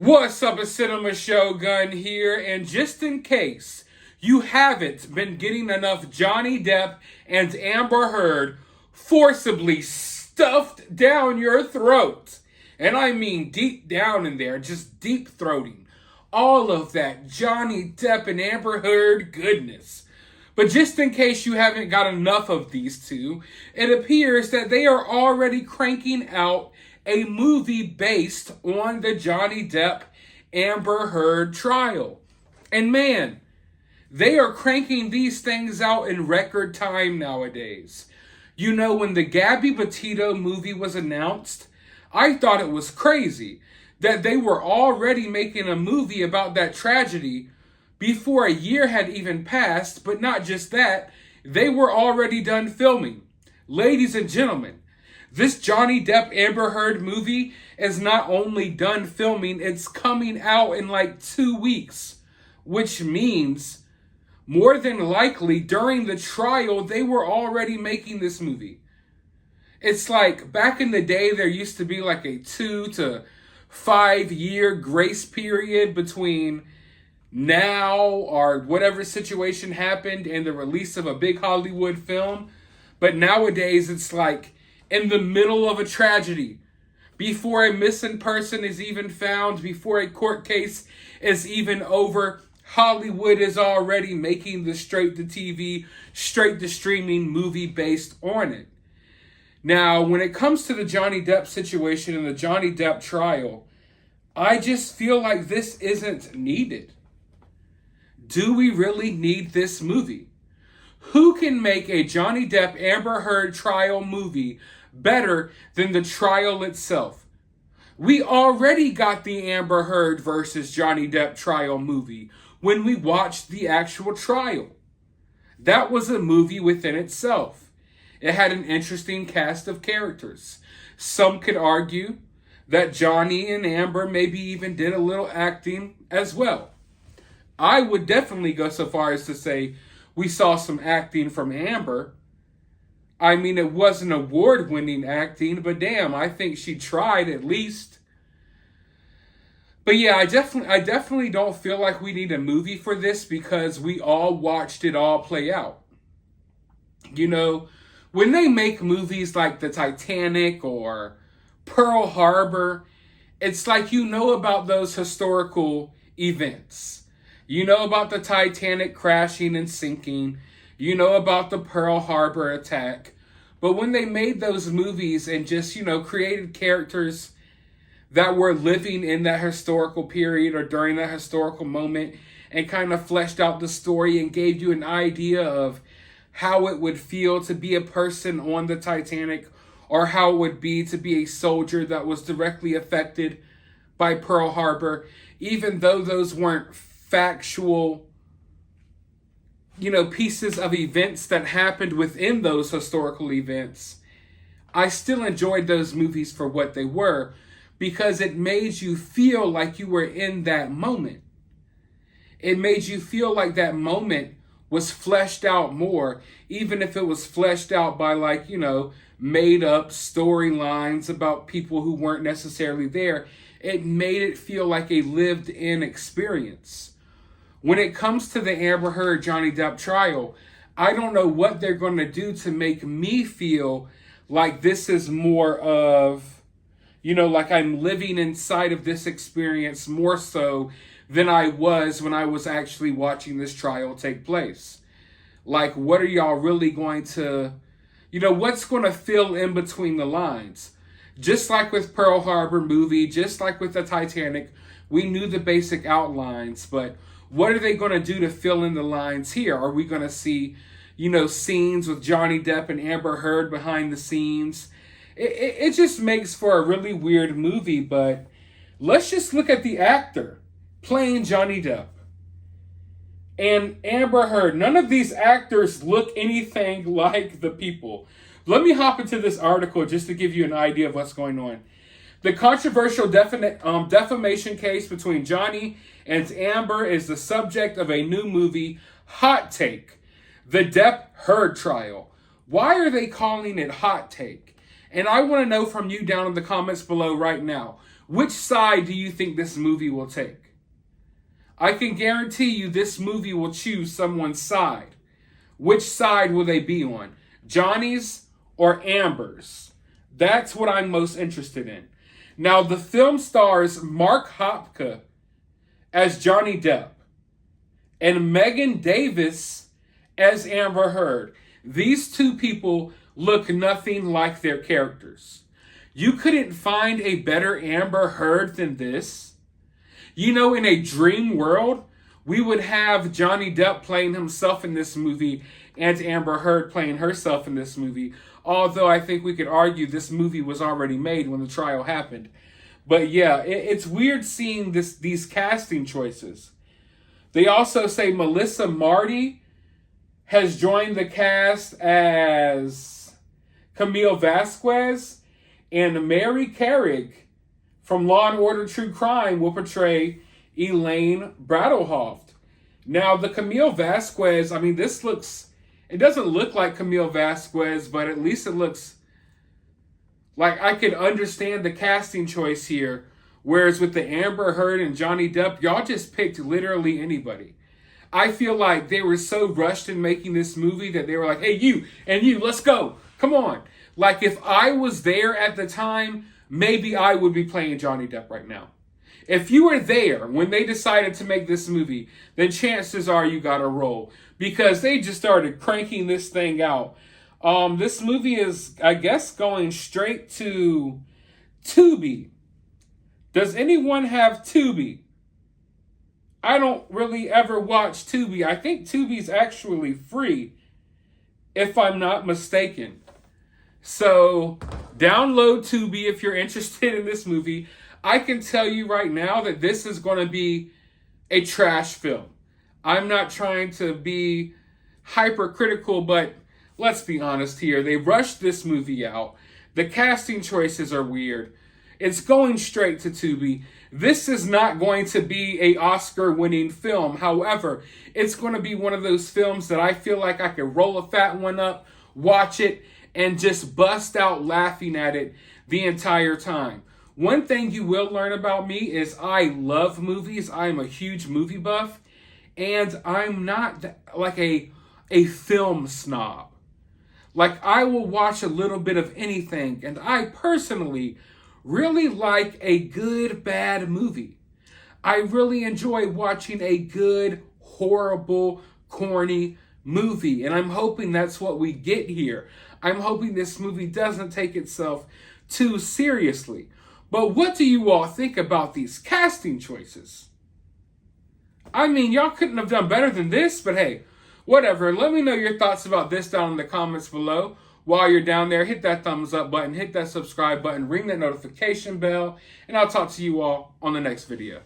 What's up, a Cinema Shogun here, and just in case you haven't been getting enough Johnny Depp and Amber Heard forcibly stuffed down your throat, and I mean deep down in there, just deep throating, all of that Johnny Depp and Amber Heard goodness. But just in case you haven't got enough of these two, it appears that they are already cranking out a movie based on the Johnny Depp Amber Heard trial. And man, they are cranking these things out in record time nowadays. You know, when the Gabby Petito movie was announced, I thought it was crazy that they were already making a movie about that tragedy before a year had even passed. But not just that, they were already done filming. Ladies and gentlemen, this Johnny Depp Amber Heard movie is not only done filming, it's coming out in like 2 weeks, which means more than likely during the trial, they were already making this movie. It's like back in the day, there used to be like a 2 to 5 year grace period between now or whatever situation happened and the release of a big Hollywood film. But nowadays, it's like in the middle of a tragedy, before a missing person is even found, before a court case is even over, Hollywood is already making the straight-to-TV, straight-to-streaming movie based on it. Now, when it comes to the Johnny Depp situation and the Johnny Depp trial, I just feel like this isn't needed. Do we really need this movie? Who can make a Johnny Depp Amber Heard trial movie better than the trial itself? We already got the Amber Heard versus Johnny Depp trial movie when we watched the actual trial. That was a movie within itself. It had an interesting cast of characters. Some could argue that Johnny and Amber maybe even did a little acting as well. I would definitely go so far as to say we saw some acting from Amber. I mean, it wasn't award-winning acting, but damn, I think she tried at least. But yeah, I definitely don't feel like we need a movie for this because we all watched it all play out. You know, when they make movies like the Titanic or Pearl Harbor, it's like you know about those historical events. You know about the Titanic crashing and sinking. You know about the Pearl Harbor attack. But when they made those movies and just, created characters that were living in that historical period or during that historical moment and kind of fleshed out the story and gave you an idea of how it would feel to be a person on the Titanic or how it would be to be a soldier that was directly affected by Pearl Harbor, even though those weren't factual, pieces of events that happened within those historical events, I still enjoyed those movies for what they were because it made you feel like you were in that moment. It made you feel like that moment was fleshed out more, even if it was fleshed out by made up storylines about people who weren't necessarily there. It made it feel like a lived in experience. When it comes to the Amber Heard Johnny Depp trial, I don't know what they're going to do to make me feel like this is more of, like I'm living inside of this experience more so than I was when I was actually watching this trial take place. Like, what are y'all really going to, what's going to fill in between the lines? Just like with Pearl Harbor movie, just like with the Titanic, we knew the basic outlines, but what are they going to do to fill in the lines here? Are we going to see, scenes with Johnny Depp and Amber Heard behind the scenes? It just makes for a really weird movie, but let's just look at the actor playing Johnny Depp and Amber Heard. None of these actors look anything like the people. Let me hop into this article just to give you an idea of what's going on. The controversial defamation case between Johnny and Amber is the subject of a new movie, Hot Take, the Depp Heard trial. Why are they calling it Hot Take? And I want to know from you down in the comments below right now. Which side do you think this movie will take? I can guarantee you this movie will choose someone's side. Which side will they be on? Johnny's or Amber's? That's what I'm most interested in. Now, the film stars Mark Hopka as Johnny Depp and Megan Davis as Amber Heard. These two people look nothing like their characters. You couldn't find a better Amber Heard than this. You know, in a dream world, we would have Johnny Depp playing himself in this movie and Amber Heard playing herself in this movie. Although I think we could argue this movie was already made when the trial happened. But yeah, it's weird seeing these casting choices. They also say Melissa Marty has joined the cast as Camille Vasquez, and Mary Carrick from Law and Order True Crime will portray Elaine Bradlehoft. Now, the Camille Vasquez, I mean, it doesn't look like Camille Vasquez, but at least it looks like I could understand the casting choice here. Whereas with the Amber Heard and Johnny Depp, y'all just picked literally anybody. I feel like they were so rushed in making this movie that they were like, hey, you and you, let's go. Come on. Like, if I was there at the time, maybe I would be playing Johnny Depp right now. If you were there when they decided to make this movie, then chances are you got a role. Because they just started cranking this thing out. This movie is, I guess, going straight to Tubi. Does anyone have Tubi? I don't really ever watch Tubi. I think Tubi's actually free, if I'm not mistaken. So, download Tubi if you're interested in this movie. I can tell you right now that this is going to be a trash film. I'm not trying to be hypercritical, but let's be honest here. They rushed this movie out. The casting choices are weird. It's going straight to Tubi. This is not going to be an Oscar-winning film. However, it's going to be one of those films that I feel like I could roll a fat one up, watch it, and just bust out laughing at it the entire time. One thing you will learn about me is I love movies. I'm a huge movie buff. And I'm not like a film snob. Like, I will watch a little bit of anything. And I personally really like a good, bad movie. I really enjoy watching a good, horrible, corny movie. And I'm hoping that's what we get here. I'm hoping this movie doesn't take itself too seriously. But what do you all think about these casting choices? I mean, y'all couldn't have done better than this, but hey, whatever. Let me know your thoughts about this down in the comments below. While you're down there, hit that thumbs up button, hit that subscribe button, ring that notification bell, and I'll talk to you all on the next video.